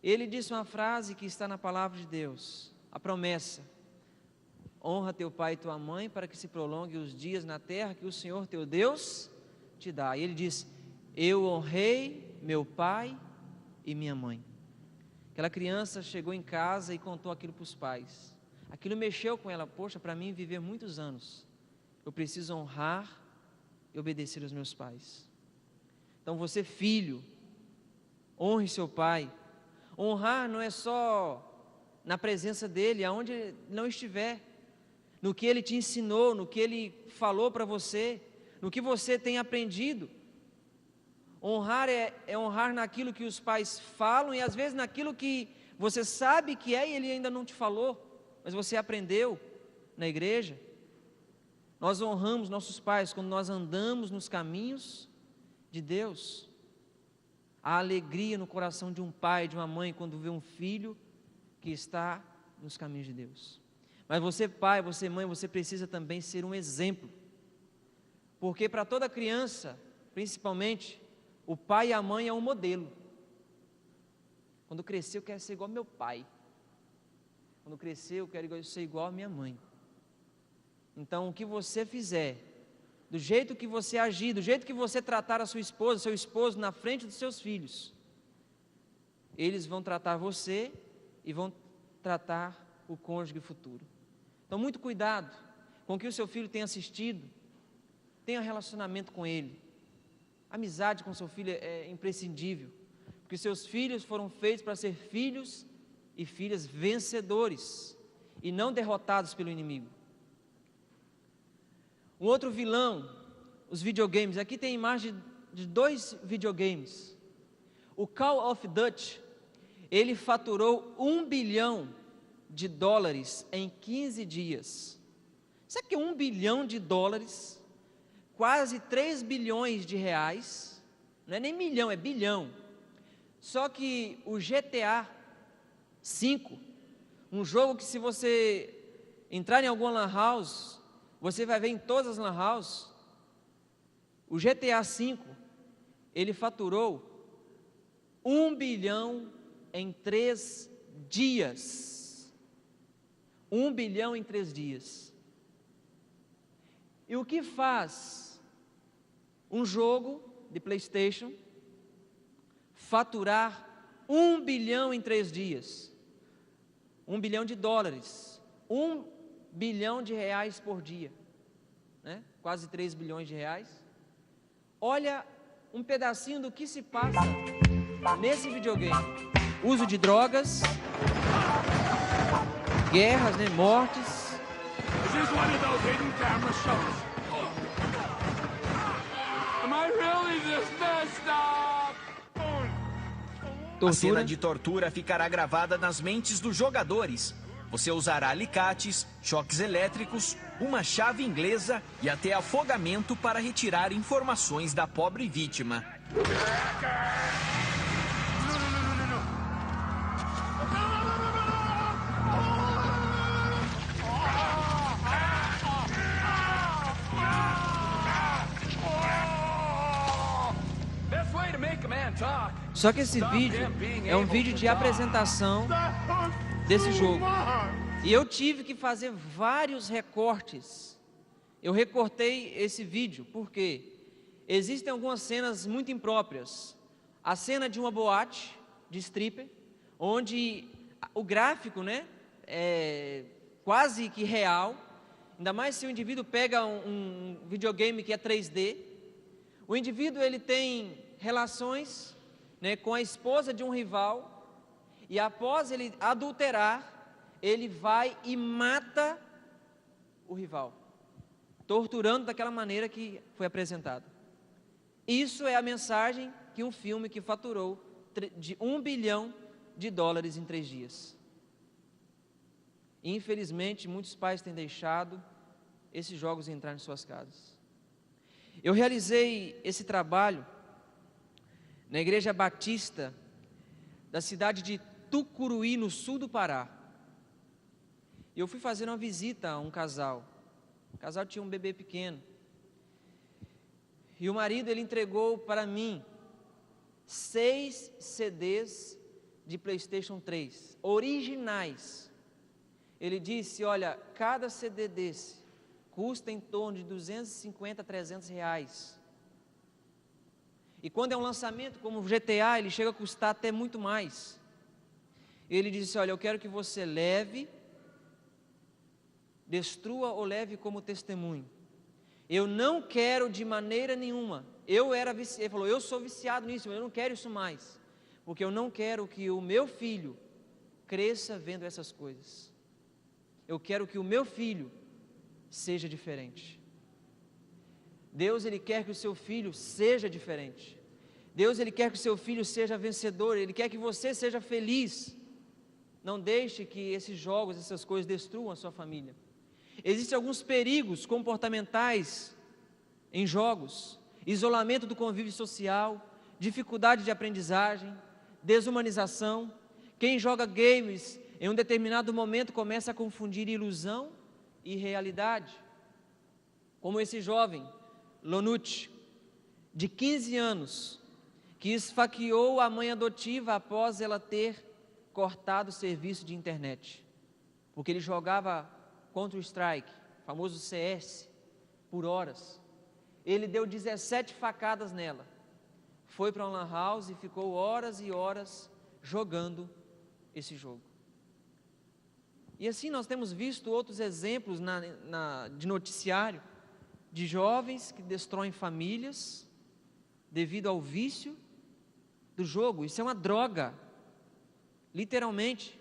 Ele disse uma frase que está na palavra de Deus, a promessa: honra teu pai e tua mãe, para que se prolongue os dias na terra que o Senhor teu Deus te dá. E ele diz: eu honrei meu pai e minha mãe. Aquela criança chegou em casa e contou aquilo para os pais. Aquilo mexeu com ela. Poxa, para mim viver muitos anos, eu preciso honrar e obedecer aos meus pais. Então você, filho, honre seu pai. Honrar não é só na presença dele, aonde ele não estiver. no que Ele te ensinou, no que Ele falou para você, no que você tem aprendido. Honrar é honrar naquilo que os pais falam e às vezes naquilo que você sabe que é e Ele ainda não te falou, mas você aprendeu na igreja. Nós honramos nossos pais quando nós andamos nos caminhos de Deus. Há alegria no coração de um pai, de uma mãe, quando vê um filho que está nos caminhos de Deus. Mas você, pai, você, mãe, você precisa também ser um exemplo. Porque para toda criança, principalmente, o pai e a mãe é um modelo. Quando crescer eu quero ser igual ao meu pai. Quando crescer eu quero ser igual à minha mãe. Então o que você fizer, do jeito que você agir, do jeito que você tratar a sua esposa, seu esposo na frente dos seus filhos, eles vão tratar você e vão tratar o cônjuge futuro. Então muito cuidado com o que o seu filho tem assistido, tenha relacionamento com ele. Amizade com seu filho é imprescindível, porque seus filhos foram feitos para ser filhos e filhas vencedores e não derrotados pelo inimigo. Um outro vilão, os videogames. Aqui tem imagem de 2 videogames. O Call of Duty, ele faturou $1 bilhão em 15 dias. Sabe que $1 bilhão? Quase 3 bilhões de reais, não é nem milhão, é bilhão. Só que o GTA V, um jogo que se você entrar em alguma lan house, você vai ver em todas as lan houses, o GTA V, ele faturou $1 bilhão em 3 dias. 1 bilhão em 3 dias. E o que faz um jogo de PlayStation faturar $1 bilhão em 3 dias? $1 bilhão, $1 bilhão por dia, né? Quase 3 bilhões de reais. Olha um pedacinho do que se passa nesse videogame: uso de drogas, guerras, né? Mortes. A cena de tortura ficará gravada nas mentes dos jogadores. Você usará alicates, choques elétricos, uma chave inglesa e até afogamento para retirar informações da pobre vítima. Só que esse vídeo é um vídeo de apresentação desse jogo. E eu tive que fazer vários recortes. Eu recortei esse vídeo porque existem algumas cenas muito impróprias. A cena de uma boate de stripper, onde o gráfico, né, é quase que real. Ainda mais se o indivíduo pega um videogame que é 3D. O indivíduo ele tem relações, né, com a esposa de um rival, e após ele adulterar, ele vai e mata o rival, torturando daquela maneira que foi apresentado. Isso é a mensagem que um filme que faturou de $1 bilhão em 3 dias. Infelizmente, muitos pais têm deixado esses jogos entrar em suas casas. Eu realizei esse trabalho na Igreja Batista da cidade de Tucuruí, no sul do Pará. E eu fui fazer uma visita a um casal. O casal tinha um bebê pequeno. E o marido, ele entregou para mim 6 CDs de PlayStation 3, originais. Ele disse: olha, cada CD desse custa em torno de 250 a 300 reais. E quando é um lançamento como o GTA, ele chega a custar até muito mais. Ele disse: olha, eu quero que você leve, destrua ou leve como testemunho. Eu não quero de maneira nenhuma. Ele falou: eu sou viciado nisso, eu não quero isso mais, porque eu não quero que o meu filho cresça vendo essas coisas. Eu quero que o meu filho seja diferente. Deus, Ele quer que o seu filho seja diferente. Deus, Ele quer que o seu filho seja vencedor. Ele quer que você seja feliz. Não deixe que esses jogos, essas coisas destruam a sua família. Existem alguns perigos comportamentais em jogos: isolamento do convívio social, dificuldade de aprendizagem, desumanização. Quem joga games em um determinado momento começa a confundir ilusão e realidade. Como esse jovem, Lonucci, de 15 anos, que esfaqueou a mãe adotiva após ela ter cortado o serviço de internet, porque ele jogava Counter-Strike, famoso CS, por horas. Ele deu 17 facadas nela, foi para uma lan house e ficou horas e horas jogando esse jogo. E assim nós temos visto outros exemplos de noticiário, de jovens que destroem famílias devido ao vício do jogo. Isso é uma droga, literalmente.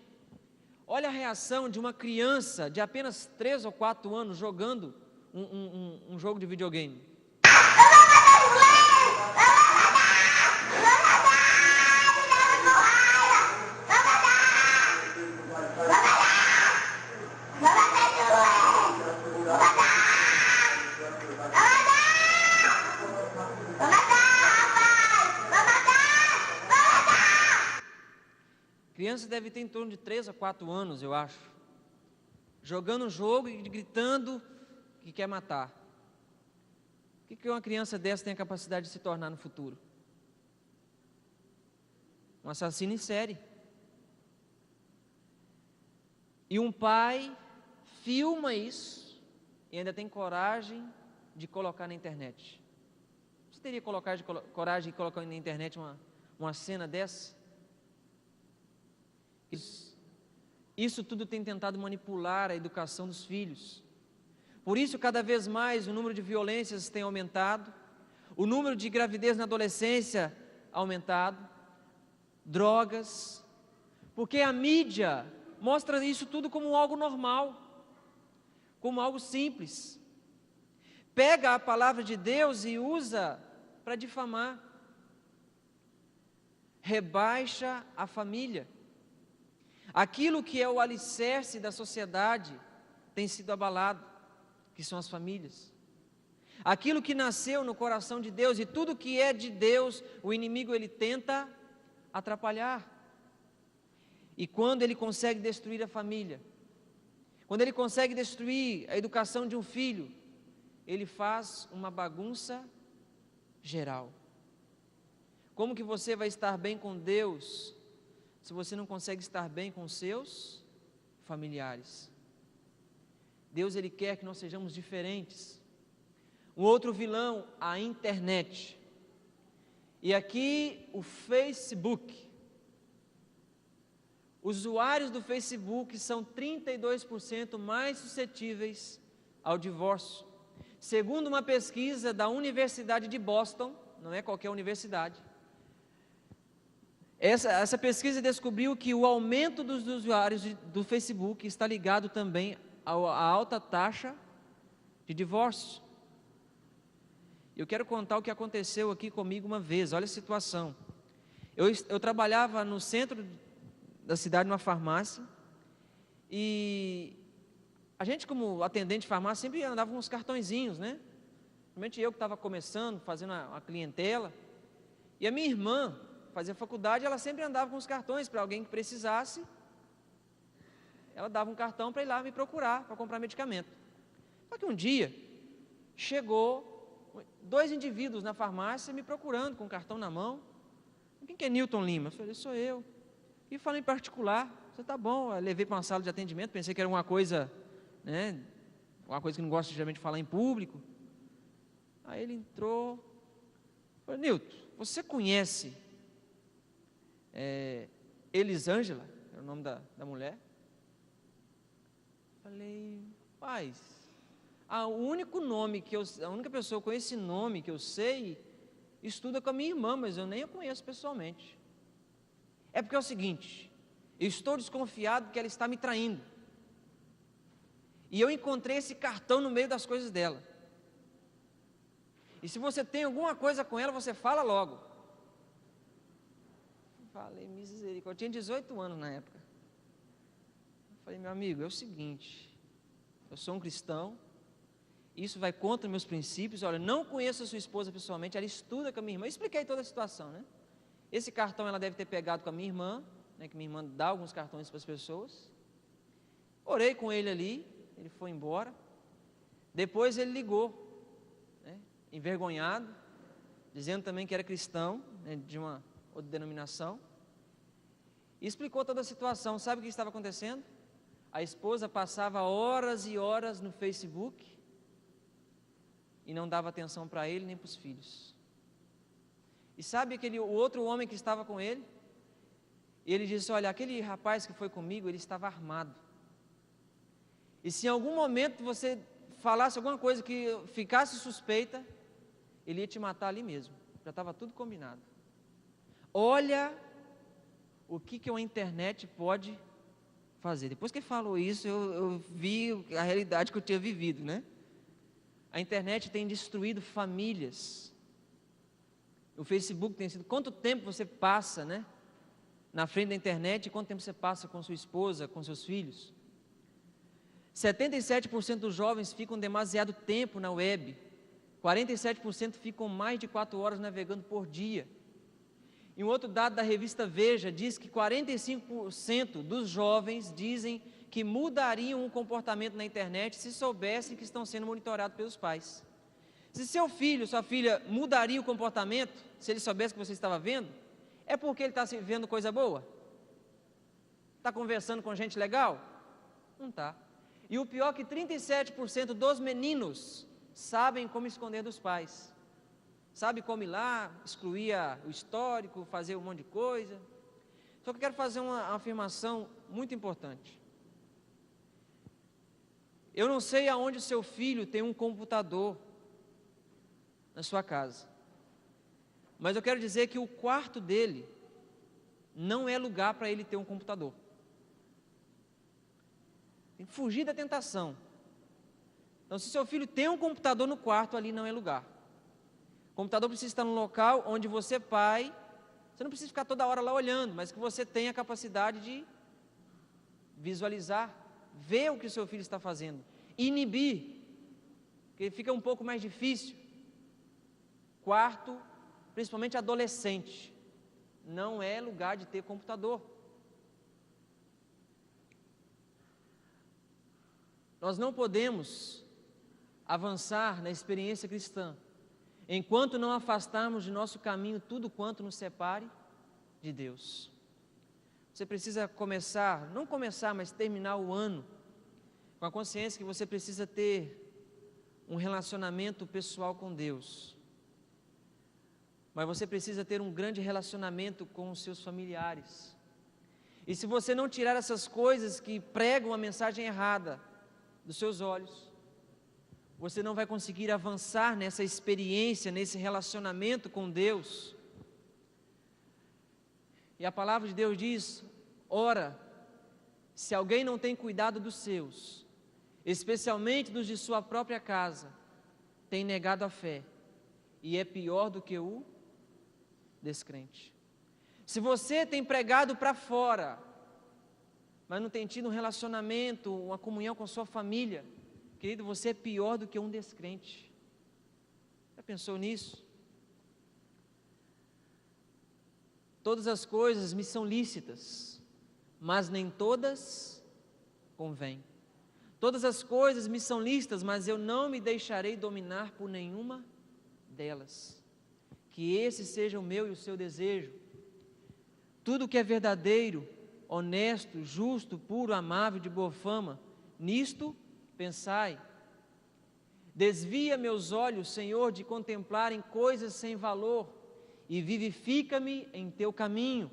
Olha a reação de uma criança de apenas 3 ou 4 anos jogando um jogo de videogame. Criança deve ter em torno de 3 a 4 anos, eu acho, jogando um jogo e gritando que quer matar. O que uma criança dessa tem a capacidade de se tornar no futuro? Um assassino em série. E um pai filma isso e ainda tem coragem de colocar na internet. Você teria coragem de colocar na internet uma cena dessa? Isso tudo tem tentado manipular a educação dos filhos. Por isso, cada vez mais o número de violências tem aumentado, o número de gravidez na adolescência aumentado, drogas, porque a mídia mostra isso tudo como algo normal, como algo simples. Pega a palavra de Deus e usa para difamar, rebaixa a família. Aquilo que é o alicerce da sociedade tem sido abalado, que são as famílias. Aquilo que nasceu no coração de Deus e tudo que é de Deus, o inimigo ele tenta atrapalhar. E quando ele consegue destruir a família, quando ele consegue destruir a educação de um filho, ele faz uma bagunça geral. Como que você vai estar bem com Deus se você não consegue estar bem com os seus familiares? Deus, Ele quer que nós sejamos diferentes. Um outro vilão, a internet. E aqui o Facebook. Usuários do Facebook são 32% mais suscetíveis ao divórcio. Segundo uma pesquisa da Universidade de Boston, não é qualquer universidade, essa pesquisa descobriu que o aumento dos usuários do Facebook está ligado também à alta taxa de divórcio. Eu quero contar o que aconteceu aqui comigo uma vez. Olha a situação. Eu trabalhava no centro da cidade, numa farmácia, e a gente, como atendente de farmácia, sempre andava com uns cartõezinhos, né? Principalmente eu que estava começando, fazendo a clientela, e a minha irmã fazia faculdade, ela sempre andava com os cartões para alguém que precisasse. Ela dava um cartão para ir lá me procurar, para comprar medicamento. Só que um dia, chegou 2 indivíduos na farmácia me procurando com o cartão na mão. Quem que é Newton Lima? Eu falei, sou eu. E falei em particular. Você tá bom? Eu levei para uma sala de atendimento, pensei que era uma coisa, né, uma coisa que não gosto geralmente de falar em público. Aí ele entrou. Eu falei, Newton, você conhece Elisângela? É o nome da mulher. Falei, paz, a única pessoa com esse nome que eu sei, estuda com a minha irmã, mas eu nem a conheço pessoalmente. É porque é o seguinte, eu estou desconfiado que ela está me traindo. e eu encontrei esse cartão no meio das coisas dela. E se você tem alguma coisa com ela, você fala logo. Falei, misericórdia, eu tinha 18 anos na época. Falei, meu amigo, é o seguinte, eu sou um cristão, isso vai contra meus princípios, olha, não conheço a sua esposa pessoalmente, ela estuda com a minha irmã, eu expliquei toda a situação, né? Esse cartão ela deve ter pegado com a minha irmã, né, que minha irmã dá alguns cartões para as pessoas. Orei com ele ali, ele foi embora. Depois ele ligou, né, envergonhado, dizendo também que era cristão, né, de uma outra denominação, e explicou toda a situação. Sabe o que estava acontecendo? A esposa passava horas e horas no Facebook e não dava atenção para ele nem para os filhos. E sabe o outro homem que estava com ele? Ele disse, olha, aquele rapaz que foi comigo, ele estava armado. E se em algum momento você falasse alguma coisa que ficasse suspeita, ele ia te matar ali mesmo. Já estava tudo combinado. Olha o que uma internet pode fazer. Depois que ele falou isso, eu vi a realidade que eu tinha vivido, né? A internet tem destruído famílias. O Facebook tem sido... Quanto tempo você passa, né, na frente da internet, e quanto tempo você passa com sua esposa, com seus filhos? 77% dos jovens ficam demasiado tempo na web. 47% ficam mais de 4 horas navegando por dia. E um outro dado da revista Veja diz que 45% dos jovens dizem que mudariam o comportamento na internet se soubessem que estão sendo monitorados pelos pais. Se seu filho, sua filha mudaria o comportamento, se ele soubesse que você estava vendo, é porque ele está vendo coisa boa? Está conversando com gente legal? Não está. E o pior é que 37% dos meninos sabem como esconder dos pais. Sabe como ir lá, excluir o histórico, fazer um monte de coisa. Só que eu quero fazer uma afirmação muito importante. Eu não sei aonde o seu filho tem um computador na sua casa, mas eu quero dizer que o quarto dele não é lugar para ele ter um computador. Tem que fugir da tentação. Então, se seu filho tem um computador no quarto, ali não é lugar. O computador precisa estar num local onde você, pai, você não precisa ficar toda hora lá olhando, mas que você tenha a capacidade de visualizar, ver o que o seu filho está fazendo, inibir, porque fica um pouco mais difícil. Quarto, principalmente adolescente, não é lugar de ter computador. Nós não podemos avançar na experiência cristã enquanto não afastarmos de nosso caminho tudo quanto nos separe de Deus. Você precisa começar, não começar, mas terminar o ano com a consciência que você precisa ter um relacionamento pessoal com Deus. Mas você precisa ter um grande relacionamento com os seus familiares. E se você não tirar essas coisas que pregam a mensagem errada dos seus olhos, você não vai conseguir avançar nessa experiência, nesse relacionamento com Deus. E a palavra de Deus diz, ora, se alguém não tem cuidado dos seus, especialmente dos de sua própria casa, tem negado a fé, e é pior do que o descrente. Se você tem pregado para fora, mas não tem tido um relacionamento, uma comunhão com sua família, querido, você é pior do que um descrente. Já pensou nisso? Todas as coisas me são lícitas, mas nem todas convêm. Todas as coisas me são lícitas, mas eu não me deixarei dominar por nenhuma delas. Que esse seja o meu e o seu desejo. Tudo que é verdadeiro, honesto, justo, puro, amável, de boa fama, nisto pensai. Desvia meus olhos, Senhor, de contemplarem coisas sem valor, e vivifica-me em teu caminho.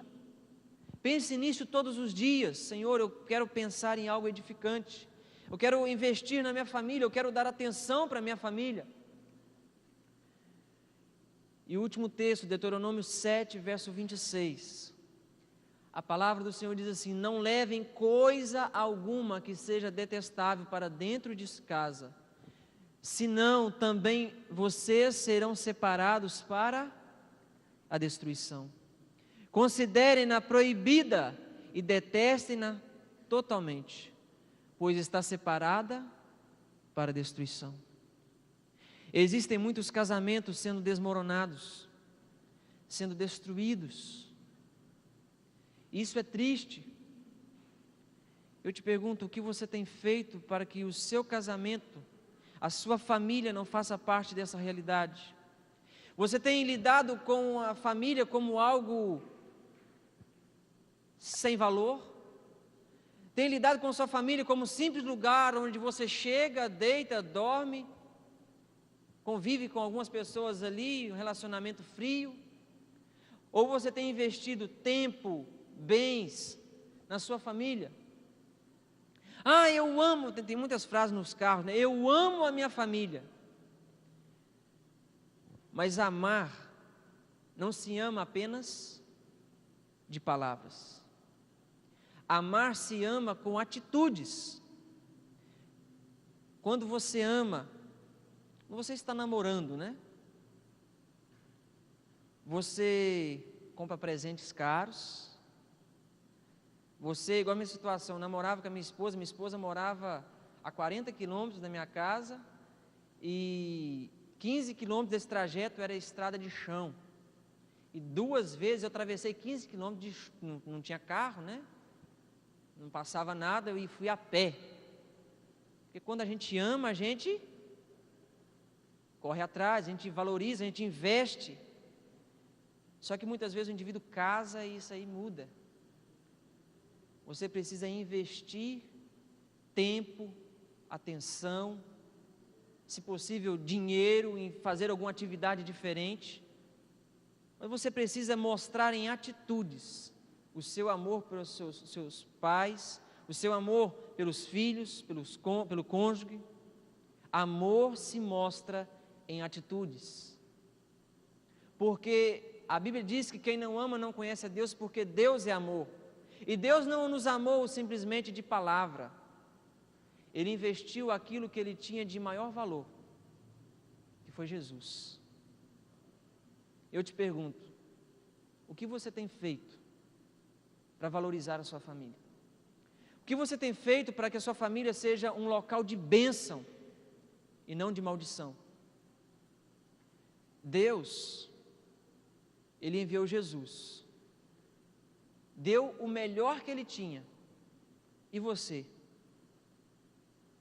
Pense nisso todos os dias. Senhor, eu quero pensar em algo edificante, eu quero investir na minha família, eu quero dar atenção para a minha família. E o último texto, Deuteronômio 7, verso 26. A palavra do Senhor diz assim: não levem coisa alguma que seja detestável para dentro de casa, senão também vocês serão separados para a destruição. Considerem-na proibida e detestem-na totalmente, pois está separada para a destruição. Existem muitos casamentos sendo desmoronados, sendo destruídos. Isso é triste. Eu te pergunto, o que você tem feito para que o seu casamento, a sua família não faça parte dessa realidade? Você tem lidado com a família como algo sem valor? Tem lidado com a sua família como um simples lugar onde você chega, deita, dorme, convive com algumas pessoas ali, um relacionamento frio? Ou você tem investido tempo, bens na sua família? Ah, eu amo, tem muitas frases nos carros, né? Eu amo a minha família. Mas amar não se ama apenas de palavras. Amar se ama com atitudes. Quando você ama, você está namorando, né? Você compra presentes caros. Você, igual a minha situação, namorava com a minha esposa morava a 40 quilômetros da minha casa e 15 quilômetros desse trajeto era estrada de chão. E 2 vezes eu atravessei 15 quilômetros, não tinha carro, né? Não passava nada, eu fui a pé. Porque quando a gente ama, a gente corre atrás, a gente valoriza, a gente investe. Só que muitas vezes o indivíduo casa e isso aí muda. Você precisa investir tempo, atenção, se possível dinheiro em fazer alguma atividade diferente. Mas você precisa mostrar em atitudes o seu amor pelos seus pais, o seu amor pelos filhos, pelo cônjuge. Amor se mostra em atitudes. Porque a Bíblia diz que quem não ama não conhece a Deus, porque Deus é amor. E Deus não nos amou simplesmente de palavra. Ele investiu aquilo que Ele tinha de maior valor, que foi Jesus. Eu te pergunto, o que você tem feito para valorizar a sua família? O que você tem feito para que a sua família seja um local de bênção e não de maldição? Deus, Ele enviou Jesus, deu o melhor que Ele tinha, e você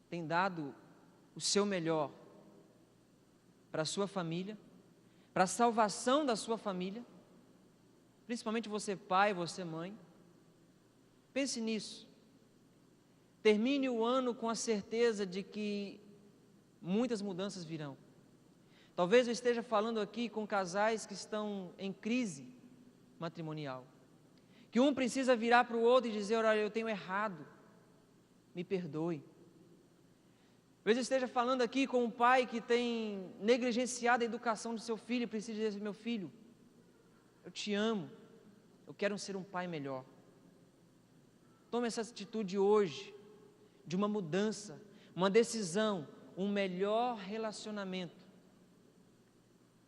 tem dado o seu melhor para a sua família, para a salvação da sua família, principalmente você pai, você mãe? Pense nisso. Termine o ano com a certeza de que muitas mudanças virão. Talvez eu esteja falando aqui com casais que estão em crise matrimonial, que um precisa virar para o outro e dizer: olha, eu tenho errado, me perdoe. Talvez eu esteja falando aqui com um pai que tem negligenciado a educação do seu filho e precisa dizer: meu filho, eu te amo, eu quero ser um pai melhor. Tome essa atitude hoje, de uma mudança, uma decisão, um melhor relacionamento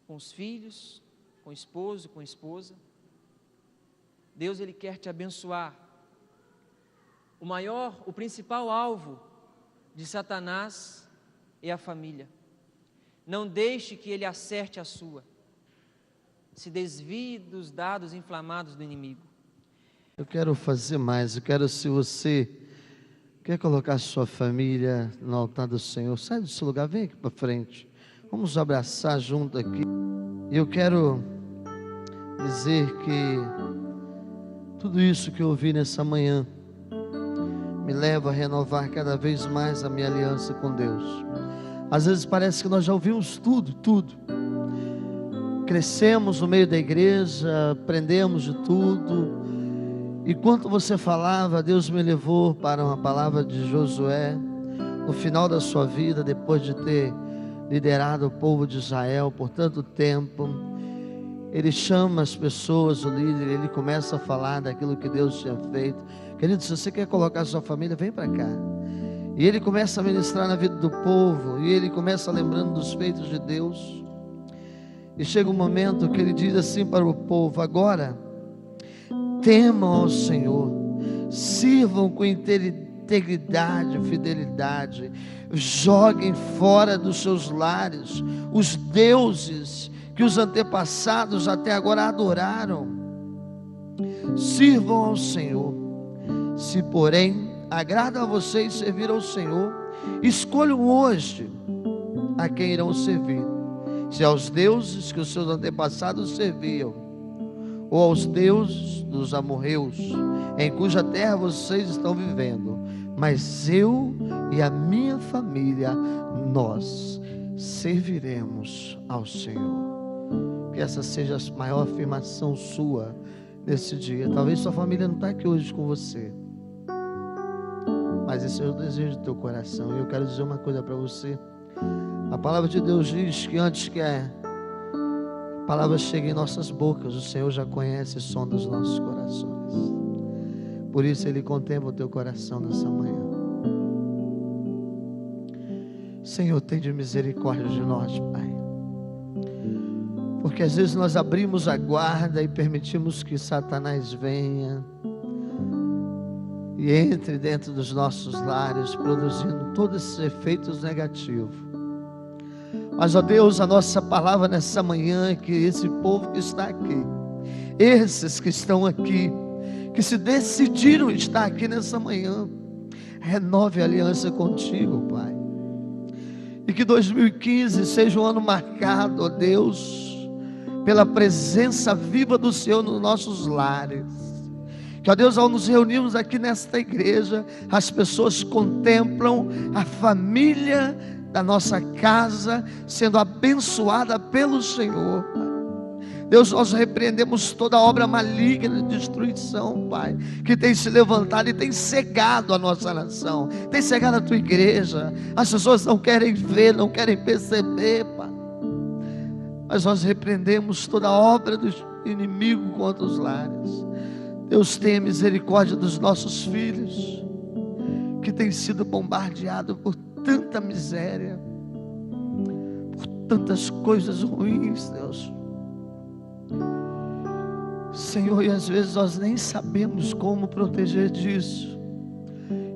com os filhos, com o esposo, com a esposa. Deus, Ele quer te abençoar. O principal alvo de Satanás é a família. Não deixe que ele acerte a sua. Se desvie dos dados inflamados do inimigo. Eu quero fazer mais. Eu quero, se você quer colocar sua família no altar do Senhor, sai do seu lugar, vem aqui para frente. Vamos abraçar junto aqui. E eu quero dizer que tudo isso que eu ouvi nessa manhã me leva a renovar cada vez mais a minha aliança com Deus. Às vezes parece que nós já ouvimos tudo. Crescemos no meio da igreja, aprendemos de tudo. Enquanto você falava, Deus me levou para uma palavra de Josué, no final da sua vida, depois de ter liderado o povo de Israel por tanto tempo. ele chama as pessoas, o líder, ele começa a falar daquilo que Deus tinha feito. Querido, se você quer colocar a sua família, vem para cá. E ele começa a ministrar na vida do povo, e ele começa lembrando dos feitos de Deus. E chega um momento que ele diz assim para o povo: agora, temam ao Senhor, sirvam com integridade, fidelidade, joguem fora dos seus lares os deuses que os antepassados até agora adoraram. Sirvam ao Senhor. Se porém agrada a vocês servir ao Senhor, escolham hoje a quem irão servir: se aos deuses que os seus antepassados serviam, ou aos deuses dos amorreus, em cuja terra vocês estão vivendo. Mas eu e a minha família, nós serviremos ao Senhor. Que essa seja a maior afirmação sua nesse dia. Talvez sua família não está aqui hoje com você, mas esse é o desejo do teu coração. E eu quero dizer uma coisa para você. A palavra de Deus diz que antes que a palavra chegue em nossas bocas, o Senhor já conhece o som dos nossos corações. Por isso Ele contempla o teu coração nessa manhã. Senhor, tenha misericórdia de nós, Pai. Porque às vezes nós abrimos a guarda e permitimos que Satanás venha e entre dentro dos nossos lares, produzindo todos esses efeitos negativos. Mas, ó Deus, a nossa palavra nessa manhã é que esse povo que está aqui, esses que estão aqui, que se decidiram estar aqui nessa manhã, renove a aliança contigo, Pai. E que 2015 seja um ano marcado, ó Deus, pela presença viva do Senhor nos nossos lares. Que, ó Deus, ao nos reunirmos aqui nesta igreja, as pessoas contemplam a família da nossa casa sendo abençoada pelo Senhor, Pai. Deus, nós repreendemos toda obra maligna de destruição, Pai, que tem se levantado e tem cegado a nossa nação, tem cegado a tua igreja. As pessoas não querem ver, não querem perceber, Pai. Mas nós repreendemos toda obra do inimigo contra os lares. Deus, tenha misericórdia dos nossos filhos, que têm sido bombardeados por tanta miséria, por tantas coisas ruins, Deus. Senhor, e às vezes nós nem sabemos como proteger disso.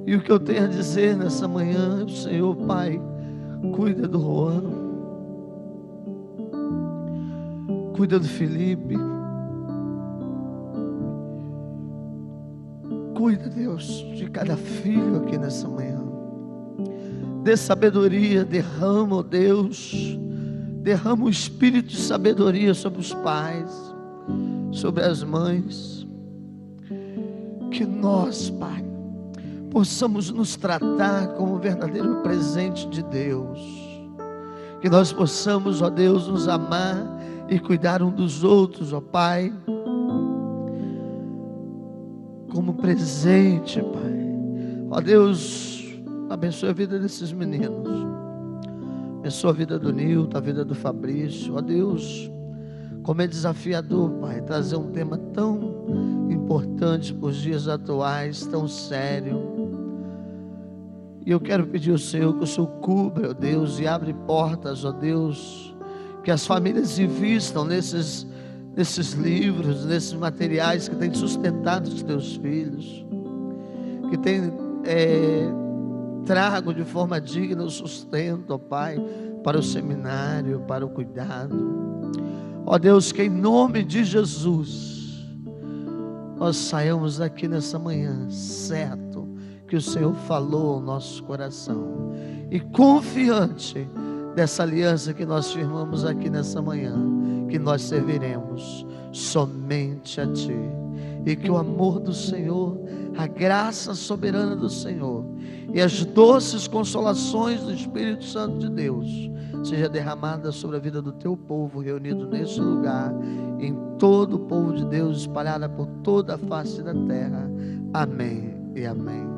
E o que eu tenho a dizer nessa manhã, Senhor, Pai, cuida do Juan, cuida do Felipe, cuida, Deus, de cada filho aqui nessa manhã. Dê sabedoria, derrama, ó Deus, derrama o espírito de sabedoria sobre os pais, sobre as mães. Que nós, Pai, possamos nos tratar como um verdadeiro presente de Deus. Que nós possamos, ó Deus, nos amar e cuidar um dos outros, ó Pai, como presente, Pai. Ó Deus, abençoe a vida desses meninos, abençoe a vida do Nilton, a vida do Fabrício. Ó Deus, como é desafiador, Pai, trazer um tema tão importante para os dias atuais, tão sério. E eu quero pedir ao Senhor que o Senhor cubra, ó Deus, e abre portas, ó Deus, que as famílias invistam nesses livros, nesses materiais que têm sustentado os teus filhos, que têm trago de forma digna o sustento, ó Pai, para o seminário, para o cuidado. Ó Deus, que em nome de Jesus nós saiamos daqui nessa manhã certo que o Senhor falou ao nosso coração, e confiante dessa aliança que nós firmamos aqui nessa manhã, que nós serviremos somente a Ti, e que o amor do Senhor, a graça soberana do Senhor e as doces consolações do Espírito Santo de Deus seja derramada sobre a vida do Teu povo reunido nesse lugar, em todo o povo de Deus espalhada por toda a face da terra. Amém e amém.